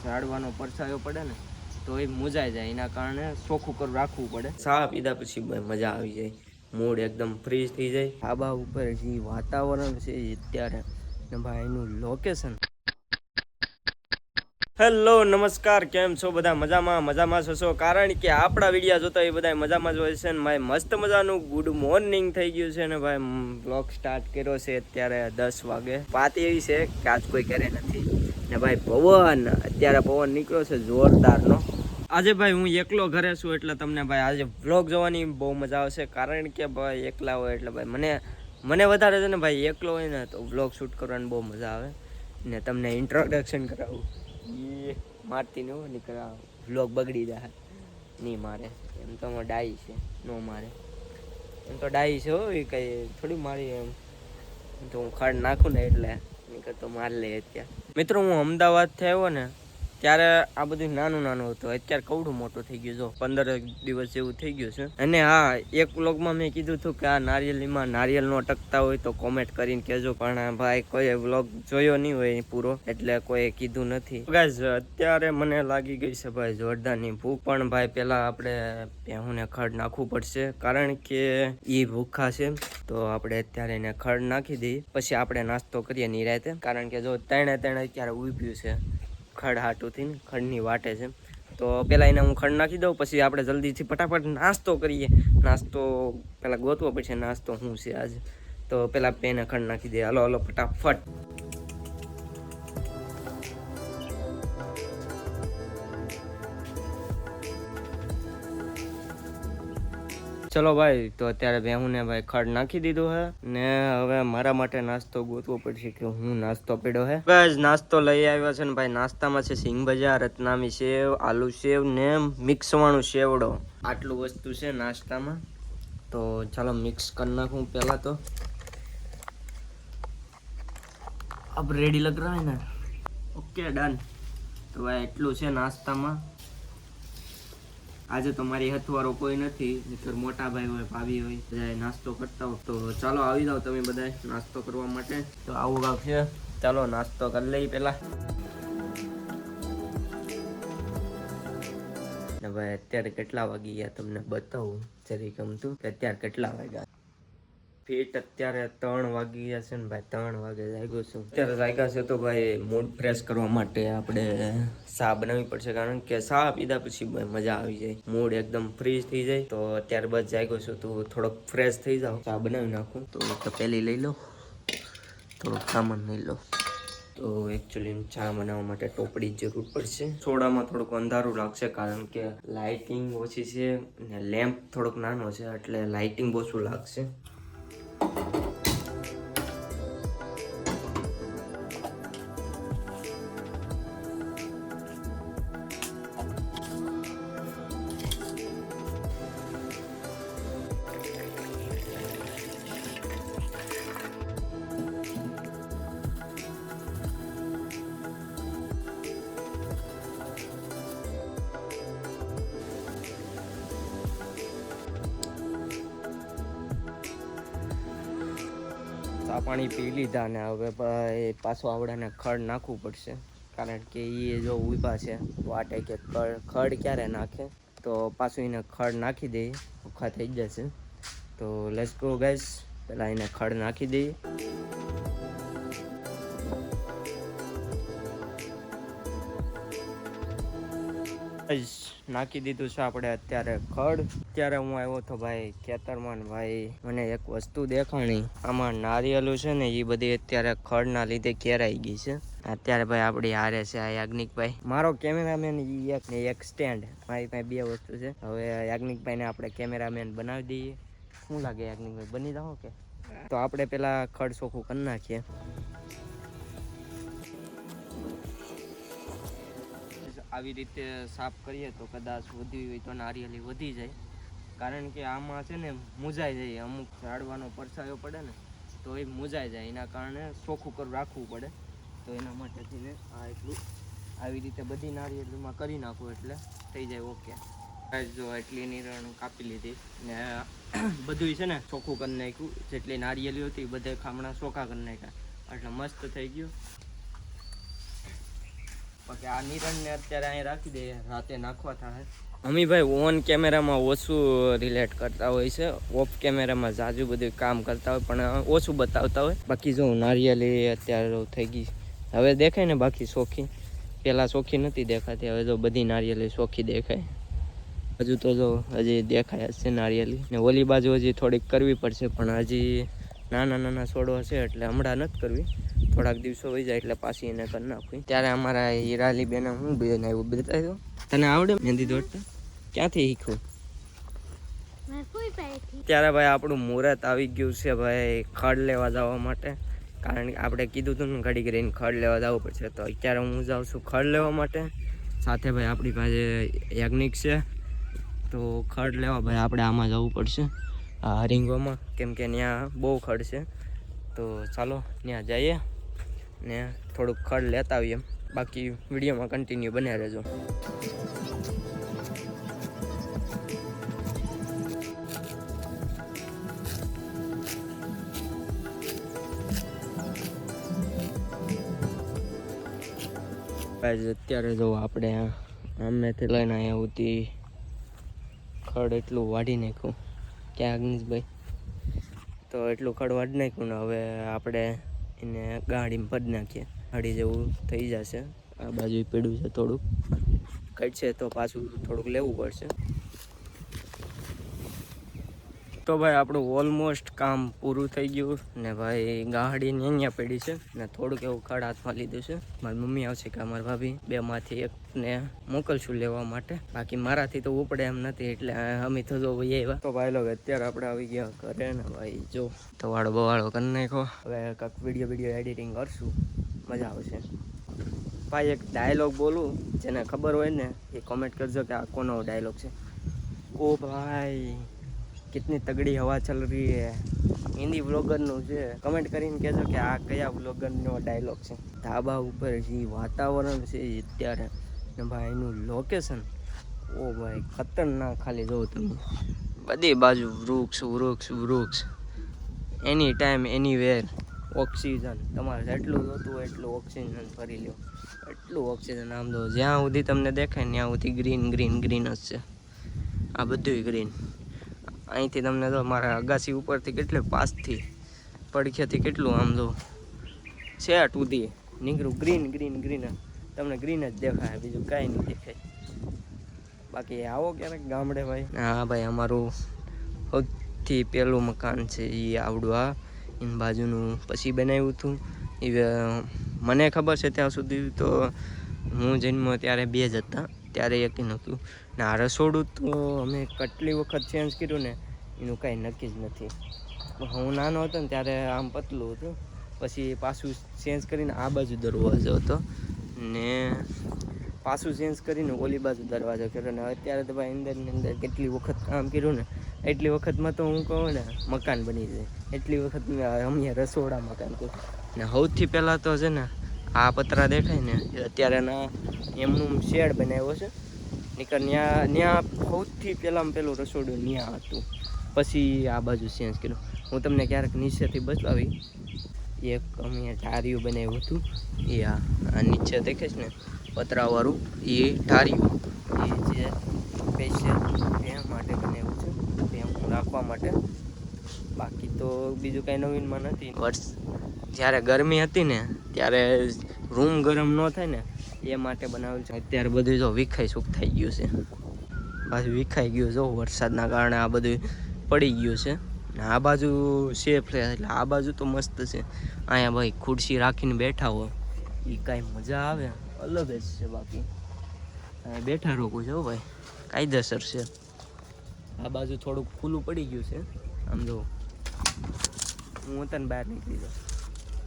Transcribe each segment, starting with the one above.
ઝાડવાનો પરસાયો પડે ને તો એ મુજાઈ જાય, એના કારણે ચોખ્ખું કરી રાખવું પડે. ચા પીધા પછી મજા આવી જાય, મૂડ એકદમ ફ્રેશ થઈ જાય. ધાબા ઉપર જે વાતાવરણ છે અત્યારે ને ભાઈ એનું લોકેશન. હેલો નમસ્કાર, કેમ છો બધા? મજામાં છો? કારણ કે આપણા વિડીયો જોતા એ બધા મજામાં જ હોય છે ને ભાઈ. મસ્ત મજાનું ગુડ મોર્નિંગ થઈ ગયું છે ને ભાઈ. બ્લોગ સ્ટાર્ટ કર્યો છે અત્યારે 10 વાગે. વાત એવી છે કે આજ કોઈ કરે નથી ને ભાઈ. અત્યારે પવન નીકળ્યો છે જોરદારનો. આજે ભાઈ હું એકલો ઘરે છું એટલે તમને ભાઈ આજે વ્લોગ જોવાની બહુ મજા આવશે. કારણ કે ભાઈ એકલા હોય એટલે ભાઈ મને વધારે છે ને ભાઈ એકલો હોય ને તો વ્લોગ શૂટ કરવાની બહુ મજા આવે ને. તમને ઇન્ટ્રોડક્શન કરાવું એ મારતી ન હોય નીકળા વ્લોગ બગડી જાય નહીં મારે. એમ તો ડાઈ છે, નો મારે. એમ તો ડાઈ છે હો, એ કંઈ થોડી મારી. એમ તો હું ખડ નાખું ને એટલે નીકળતો માર લે. અત્યારે મિત્રો હું અમદાવાદથી આવ્યો ને ત્યારે આ બધું નાનું હતું. અત્યારે કવડું મોટું થઈ ગયું. જો 15 દિવસ જેવું થઈ ગયું છે. અને હા, એક વ્લોગમાં મેં કીધું હતું કે આ નારિયેળીમાં નારિયેળ નો ટકતા હોય તો કોમેન્ટ કરીને કહેજો. પણ ભાઈ કોઈ વ્લોગ જોયો નહીં હોય પૂરો એટલે કોઈ કીધું નથી. ગાઈઝ અત્યારે મને લાગી ગઈ છે ભાઈ જોરદારની ભૂખ. પણ ભાઈ પેલા આપણે ભેહુંને ખડ નાખવું પડશે કારણ કે એ ભૂખા છે. તો આપણે અત્યારે એને ખડ નાખી દઈએ પછી આપણે નાસ્તો કરીએ નિરાતે. કારણ કે જો ત્રણે અત્યારે ઉભ્યું છે ખડ હાટુથી ને ખડની વાટે છે. તો પેલા એને હું ખડ નાખી દઉં પછી આપણે જલ્દીથી ફટાફટ નાસ્તો કરીએ. નાસ્તો પેલા ગોતવો પડશે નાસ્તો શું છે આજે. તો પેલા પેને ખડ નાખી દે. હાલો ફટાફટ. ચલો ભાઈ, તો અત્યારે ભેહુંને ભાઈ ખડ નાખી દીધું હે ને હવે મારા માટે નાસ્તો ગોતવો પડશે કે હું નાસ્તો પડ્યો હે. ગાઈસ નાસ્તો લઈ આવ્યો છે ને ભાઈ. નાસ્તામાં છે સિંગ ભજીયા, રત્નામી સેવ, આલુ સેવ ને મિક્સ વાળું સેવડો. આટલું વસ્તુ છે નાસ્તામાં. તો ચાલો મિક્સ કરી નાખું પહેલા. તો અબ રેડી લગ રહા હે ને? Okay done. તો ભાઈ એટલું છે નાસ્તામાં. આજે તો મારી હથવારો કોઈ નથી, નહીંતર મોટા ભાઈ હોય, ભાભી હોય, બધા નાસ્તો કરતા હોય. તો ચાલો આવી જાઓ તમે બધા નાસ્તો કરવા માટે. તો આવું કાંક છે. ચાલો નાસ્તો કરી લઈ પેલા. ને ભાઈ અત્યારે કેટલા વાગી ગયા તમને બતાવું જરી ગમતું કે અત્યારે કેટલા વાગ્યા. ફીટ અત્યારે 3 વાગી ગયા છે ને ભાઈ. 3 વાગે જાગ્યો છું. અત્યારે જાગ્યા છે તો ભાઈ મૂડ ફ્રેશ કરવા માટે આપણે ચા બનાવવી પડશે. કારણ કે ચા પીધા પછી મજા આવી જાય, મૂડ એકદમ ફ્રેશ થઈ જાય. તો અત્યારે બસ જાગ્યો છું તો થોડોક ફ્રેશ થઈ જાવ. ચા બનાવી નાખું. તો પહેલી લઈ લો, થોડોક સામાન લઈ લો. તો એકચ્યુઅલી ચા બનાવવા માટે ટોપડી જરૂર પડશે. સોડામાં થોડુંક અંધારું લાગશે કારણ કે લાઇટિંગ ઓછી છે ને લેમ્પ થોડોક નાનો છે એટલે લાઇટિંગ ઓછું લાગશે. ચા પાણી પી લીધા ને હવે પાછો આવડાને ખડ નાખવું પડશે. કારણ કે એ જો ઊભા છે વાટે કે ખડ ક્યારે નાખે. તો પાછું એને ખડ નાખી દઈએ, ઓખા થઈ જશે. તો લેટ્સ ગો ગાઈસ. પહેલાં એને ખડ નાખી દઈએ. નાખી દીધું છે આપણે અત્યારે ખડ. અત્યારે હું આવ્યો હતો ભાઈ ખેતરમાં. ભાઈ મને એક વસ્તુ દેખાણી. આમાં નારિયેલું છે ને એ બધી અત્યારે ખડના લીધે કેરાઈ ગઈ છે. અત્યારે ભાઈ આપણી હારે છે આ યાજ્ઞિકભાઈ, મારો કેમેરામેન. એક સ્ટેન્ડ. મારી પાસે 2 વસ્તુ છે. હવે યાજ્ઞિકભાઈને આપણે કેમેરામેન બનાવી દઈએ. શું લાગે યાજ્ઞિકભાઈ, બની જાઓ કે? તો આપણે પેલા ખડ ચોખ્ખું કરી નાખીએ. આવી રીતે સાફ કરીએ તો કદાચ વધી હોય તો નારિયેળી વધી જાય. કારણ કે આમાં છે ને મુજાઈ જાય. અમુક ઝાડવાનો પરસાયો પડે ને તો એ મુજાઈ જાય, એના કારણે ચોખ્ખું કરી રાખવું પડે. તો એના માટેથી ને આ એટલું આવી રીતે બધી નારિયેળીમાં કરી નાખું એટલે થઈ જાય ઓકે. જો એટલી નિરણ કાપી લીધી ને બધું છે ને ચોખ્ખું કરી નાખ્યું. જેટલી નારિયેળી હતી બધે ખામણા ચોખ્ખા કરી નાખ્યા એટલે મસ્ત થઈ ગયું. બાકી આ નિરણને અત્યારે અહીંયા રાખી દે, રાતે નાખવા થાય. અમીભાઈ ઓન કેમેરામાં ઓછું રિલેટ કરતા હોય છે, ઓફ કેમેરામાં જાજુ બધું કામ કરતા હોય પણ ઓછું બતાવતા હોય. બાકી જો નારિયેળી અત્યારે થઈ ગઈ, હવે દેખાય ને બાકી ચોખ્ખી. પહેલાં ચોખ્ખી નથી દેખાતી, હવે જો બધી નારિયેળી ચોખ્ખી દેખાય. હજુ તો જો હજી દેખાય જ છે નારિયેળી, ને ઓલી બાજુ હજી થોડીક કરવી પડશે, પણ હજી નાના નાના છોડવા છે એટલે હમણાં નથી કરવી. થોડાક દિવસો વહી જાય એટલે પાછી એને કરી નાખવી. ત્યારે અમારા હીરાલી બેને હું બનાવ્યું બતાવ્યું. તને આવડે મહેંદી દોડતા? ક્યાંથી શીખવું? ત્યારે ભાઈ આપણું મુહૂર્ત આવી ગયું છે ભાઈ ખડ લેવા જવા માટે. કારણ કે આપણે કીધું હતું ને ઘડી કરીને ખડ લેવા જવું પડશે, તો અત્યારે હું જાઉં છું ખડ લેવા માટે. સાથે ભાઈ આપણી પાસે યજ્ઞિક છે, તો ખડ લેવા ભાઈ આપણે આમાં જવું પડશે, આ હરિંગોમાં, કેમ કે ત્યાં બહુ ખડ છે. તો ચાલો ત્યાં જઈએ ને થોડુંક ખડ લેતા આવીએ. બાકી વિડીયોમાં કન્ટિન્યુ બન્યા રહેજો. અત્યારે જો આપણે આમેથી લઈને આવ્યા હતી ખડ એટલું વાઢી નાખ્યું. ક્યાં અગ્નિશભાઈ? તો એટલું ખડ વાઢી નાખ્યું ને હવે આપણે એને ગાડીમાં ભરી નાખીએ. ગાડી જેવું થઈ જશે. આ બાજુ પીડું છે થોડુંક, ઘટશે તો પાછું થોડુંક લેવું પડશે. તો ભાઈ આપણું ઓલમોસ્ટ કામ પૂરું થઈ ગયું ને ભાઈ ગાડીને અહીંયા પડી છે ને થોડુંક એવું ખડ હાથમાં લીધું છે. મારી મમ્મી આવશે કે અમારી ભાભી, બેમાંથી એકને મોકલશું લેવા માટે. બાકી મારાથી તો ઉપડે એમ નથી એટલે અમે તો જો ભાઈ આવ્યા. તો ભાઈ લોકો અત્યારે આપણે આવી ગયા ઘરે ને ભાઈ જો ધવાળો બવાળો કરી નાખો. હવે કાંઈક વિડીયો એડિટિંગ કરશું, મજા આવશે. ભાઈ એક ડાયલોગ બોલું, જેને ખબર હોય ને એ કોમેન્ટ કરજો કે આ કોનો ડાયલોગ છે. ઓ ભાઈ कितनी तगड़ी हवा चल रही है. હિન્દી વ્લોગરનું છે. કમેન્ટ કરીને કહેજો કે આ કયા વ્લોગરનો ડાયલોગ છે. ધાબા ઉપર જે વાતાવરણ છે અત્યારે ને ભાઈ એનું લોકેશન, ઓ ભાઈ ખતરનાક. ખાલી જોઉં તમે, બધી બાજુ વૃક્ષ વૃક્ષ વૃક્ષ, એની ટાઈમ એનીવેર. ઓક્સિજન તમારે જેટલું જોતું હોય એટલું ઓક્સિજન ભરી લો, એટલું ઓક્સિજન. આમ તો જ્યાં સુધી તમને દેખાય ત્યાં સુધી ગ્રીન ગ્રીન ગ્રીન જ છે. આ બધું ગ્રીન. અહીંથી તમને તો મારા અગાસી ઉપરથી કેટલે પાસથી પડખેથી કેટલું આમ જો શેટ ઉધી નીકળું ગ્રીન ગ્રીન ગ્રીન. તમને ગ્રીન જ દેખાય, બીજું કાંઈ નહીં દેખાય. બાકી આવો ક્યારેક ગામડે ભાઈ. હા ભાઈ અમારું સૌથી પહેલું મકાન છે એ આવડું. આ એની બાજુનું પછી બનાવ્યું હતું. એ મને ખબર છે ત્યાં સુધી તો હું જન્મ્યો ત્યારે 2 જ હતા, ત્યારે એક નહોતું. ને આ રસોડું તો અમે કેટલી વખત ચેન્જ કર્યું ને એનું કાંઈ નક્કી જ નથી. હું નાનો હતો ને ત્યારે આમ પતલું હતું, પછી પાછું ચેન્જ કરીને આ બાજુ દરવાજો હતો ને પાછું ચેન્જ કરીને ઓલી બાજુ દરવાજો કર્યો. ને અત્યારે તો ભાઈ અંદરની અંદર કેટલી વખત કામ કર્યું ને એટલી વખતમાં તો હું કહું ને મકાન બની જાય. એટલી વખત અમે રસોડા મકાન કર્યું. ને સૌથી પહેલાં તો છે ને આ પતરા દેખાય ને અત્યારે ના એમનું શેડ બનાવ્યો છે. નીકળ ત્યાં સૌથી પહેલું રસોડું ત્યાં હતું, પછી આ બાજુ ચેન્જ કર્યું. હું તમને ક્યારેક નીચેથી બતાવી. એક અમે ઢારિયું બનાવ્યું હતું, એ આ નીચે દેખે છે ને પતરાવાળું, એ ઢારિયું એ જે સ્પેશિયલ એ માટે બનાવ્યું છે, ત્યાં રાખવા માટે. બાકી તો બીજું કાંઈ નવીનમાં નથી. જ્યારે ગરમી હતી ને ત્યારે રૂમ ગરમ ન થાય ને એ માટે બનાવેલું છે. અત્યારે બધું જો વિખાઈ સુખ થઈ ગયું છે, પાછું વિખાઈ ગયું જો વરસાદના કારણે આ બધું પડી ગયું છે. ને આ બાજુ સેફ રહે એટલે આ બાજુ તો મસ્ત છે. અહીંયા ભાઈ ખુરશી રાખીને બેઠા હોય એ કાંઈ મજા આવે અલગ જ છે. બાકી બેઠા રોકું છે ભાઈ, કાયદેસર છે. આ બાજુ થોડુંક ખુલ્લું પડી ગયું છે. આમ જો હું તને બહાર નીકળી જાઉં.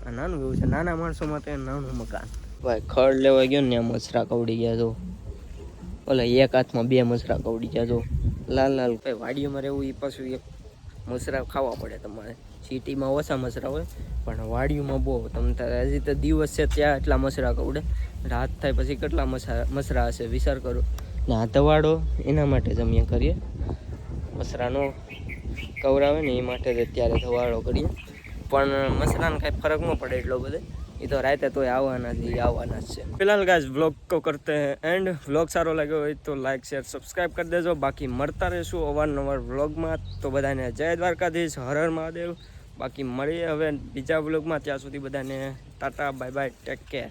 આ નાનું એવું છે, નાના માણસો માટે નાનું મકાન. ભાઈ ખડ લેવા ગયો ને મસરા કવડી ગયા જો, ઓલા એક હાથમાં 2 મસરા કવડી ગયા જો, લાલ લાલ. ભાઈ વાડીઓમાં રહેવું એ પાછું એક મસરા ખાવા પડે તમારે. સિટીમાં ઓછા મસરા હોય પણ વાડીઓમાં બહુ. તમે હજી તો દિવસ છે ત્યાં એટલા મસરા કવડે, રાત થાય પછી કેટલા મસરા હશે વિચાર કરો. ને આ ધવાડો એના માટે જ અમે કરીએ, મસરાનો કવરાવે ને એ માટે જ અત્યારે ધવાડો કરીએ. પણ મસરાને કાંઈ ફરક ન પડે એટલો બધો, એ તો રાતે તોય આવવાના જ છે फिलहाल गाइस व्लॉग को करते हैं एंड व्लॉग सारो लाग्यो હોય તો લાઈક શેર સબસ્ક્રાઇબ કરી દેજો બાકી મળતા રહેશું અવારનવાર વ્લોગમાં તો બધાને જય દ્વારકાધીશ હર હર મહાદેવ બાકી મળીએ હવે બીજા વ્લોગમાં ત્યાં સુધી બધાને Tata bye bye take care